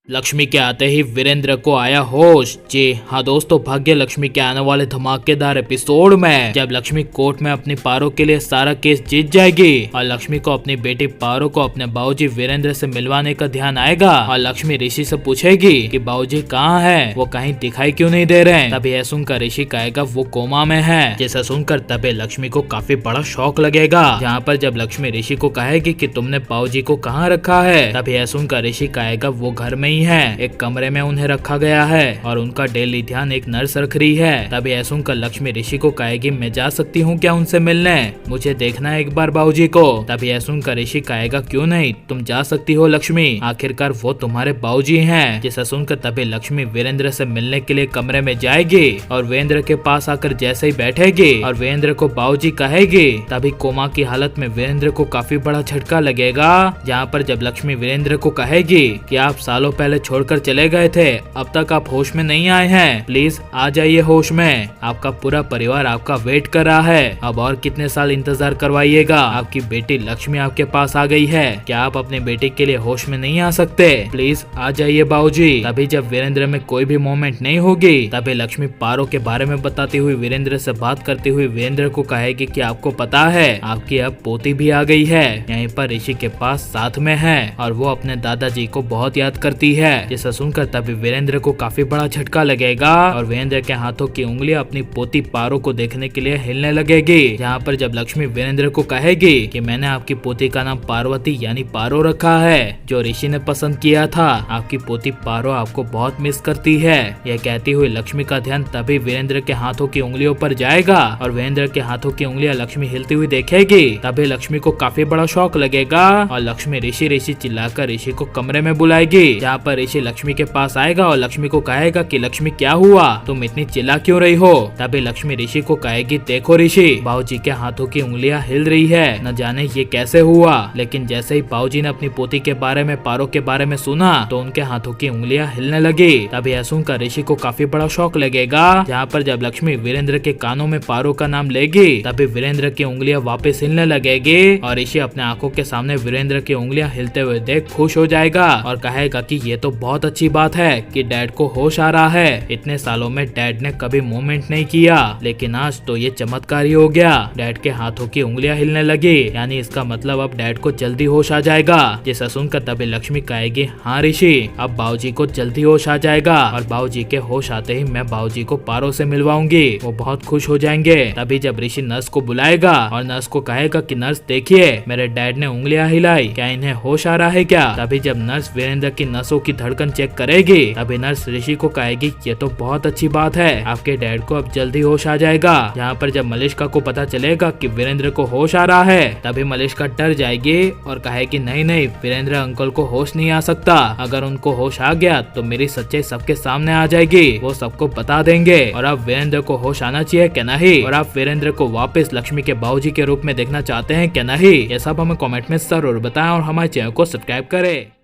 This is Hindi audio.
लक्ष्मी के आते ही वीरेंद्र को आया होश। जी हाँ दोस्तों, भाग्य लक्ष्मी के आने वाले धमाकेदार एपिसोड में जब लक्ष्मी कोर्ट में अपनी पारो के लिए सारा केस जीत जाएगी और लक्ष्मी को अपनी बेटी पारो को अपने बाबूजी वीरेंद्र से मिलवाने का ध्यान आएगा और लक्ष्मी ऋषि से पूछेगी कि बाबूजी कहाँ है, वो कहीं दिखाई क्यों नहीं दे रहे। तभी यह सुनकर ऋषि कहेगा वो कोमा में है। जिसे सुनकर तभी लक्ष्मी को काफी बड़ा शौक लगेगा। जहाँ पर जब लक्ष्मी ऋषि को कहेगी कि तुमने बाबूजी को कहाँ रखा है, तभी यह सुनकर ऋषि कहेगा वो घर में है, एक कमरे में उन्हें रखा गया है और उनका डेली ध्यान एक नर्स रख रही है। तभी ऐसा सुनकर लक्ष्मी ऋषि को कहेगी मैं जा सकती हूँ क्या उनसे मिलने, मुझे देखना है एक बार बाबूजी को। तभी ऐसा सुनकर ऋषि कहेगा क्यों नहीं, तुम जा सकती हो लक्ष्मी, आखिरकार वो तुम्हारे बाबूजी हैं। जिसे सुनकर तभी लक्ष्मी वीरेंद्र से मिलने के लिए कमरे में जाएगी और वीरेंद्र के पास आकर जैसे ही बैठेगी और वीरेंद्र को बाबूजी कहेगी, तभी कोमा की हालत में वीरेंद्र को काफी बड़ा झटका लगेगा। जहाँ पर जब लक्ष्मी वीरेंद्र को कहेगी कि आप सालों पहले छोड़कर चले गए थे, अब तक आप होश में नहीं आए हैं, प्लीज आ जाइए होश में, आपका पूरा परिवार आपका वेट कर रहा है, अब और कितने साल इंतजार करवाइएगा, आपकी बेटी लक्ष्मी आपके पास आ गई है, क्या आप अपनी बेटी के लिए होश में नहीं आ सकते, प्लीज आ जाइए बाबूजी। तभी जब वीरेंद्र में कोई भी मोमेंट नहीं होगी, तभी लक्ष्मी पारो के बारे में बताती हुई वीरेंद्र से बात करती हुई वीरेंद्र को कहेगी कि आपको पता है आपकी अब पोती भी आ गई है, यहीं पर ऋषि के पास साथ में है और वो अपने दादाजी को बहुत याद करती है। जिसे सुनकर तभी वीरेंद्र को काफी बड़ा झटका लगेगा और वीरेंद्र के हाथों की उंगलियां अपनी पोती पारो को देखने के लिए हिलने लगेगी। जहाँ पर जब लक्ष्मी वीरेंद्र को कहेगी कि मैंने आपकी पोती का नाम पार्वती यानी पारो रखा है, जो ऋषि ने पसंद किया था, आपकी पोती पारो आपको बहुत मिस करती है। यह कहती हुई लक्ष्मी का ध्यान तभी वीरेंद्र के हाथों की उंगलियों पर जाएगा और वीरेंद्र के हाथों की उंगलियां लक्ष्मी हिलती हुई देखेगी। तभी लक्ष्मी को काफी बड़ा शौक लगेगा और लक्ष्मी ऋषि ऋषि चिल्लाकर ऋषि को कमरे में बुलाएगी। जहाँ पर ऋषि लक्ष्मी के पास आएगा और लक्ष्मी को कहेगा कि लक्ष्मी क्या हुआ, तुम इतनी चिल्ला क्यों रही हो। तभी लक्ष्मी ऋषि को कहेगी देखो ऋषि, बाबूजी के हाथों की उंगलियां हिल रही है, न जाने ये कैसे हुआ। लेकिन जैसे ही बाबूजी ने अपनी पोती के बारे में पारो के बारे में सुना तो उनके हाथों की उंगलियां हिलने लगी। तभी यह सुनकर ऋषि को काफी बड़ा शौक लगेगा। जहाँ पर जब लक्ष्मी वीरेंद्र के कानों में पारो का नाम लेगी, तभी वीरेंद्र की उंगलियां वापस हिलने लगेगी और ऋषि अपने आंखों के सामने वीरेंद्र की उंगलियां हिलते हुए देख खुश हो जाएगा और कहेगा कि ये तो बहुत अच्छी बात है कि डैड को होश आ रहा है। इतने सालों में डैड ने कभी मूवमेंट नहीं किया, लेकिन आज तो ये चमत्कार ही हो गया, डैड के हाथों की उंगलियां हिलने लगी, यानी इसका मतलब अब डैड को जल्दी होश आ जाएगा। जिसे सुनकर तभी लक्ष्मी कहेगी हाँ ऋषि, अब बाबूजी को जल्दी होश आ जाएगा और बाबूजी के होश आते ही मैं बाबूजी को पारो से मिलवाऊंगी, वो बहुत खुश हो जाएंगे। तभी जब ऋषि नर्स को बुलाएगा और नर्स को कहेगा कि नर्स देखिए मेरे डैड ने उंगलियां हिलाई, क्या इन्हें होश आ रहा है क्या। तभी जब नर्स वीरेंद्र की नसों की धड़कन चेक करेगी, तभी नर्स ऋषि को कहेगी ये तो बहुत अच्छी बात है, आपके डैड को अब जल्दी होश आ जाएगा। जहाँ पर जब मलिष्का को पता चलेगा कि वीरेंद्र को होश आ रहा है, तभी मलिष्का डर जाएगी और कहेगी नहीं नहीं, वीरेंद्र अंकल को होश नहीं आ सकता, अगर उनको होश आ गया तो मेरी सच्चाई सबके सामने आ जाएगी, वो सबको बता देंगे और अब वीरेंद्र को होश आना चाहिए क्या नहीं, और आप वीरेंद्र को वापस लक्ष्मी के बाबूजी के रूप में देखना चाहते हैं क्या नहीं, ये सब हमें कमेंट में जरूर बताएं और हमारे चैनल को सब्सक्राइब करें।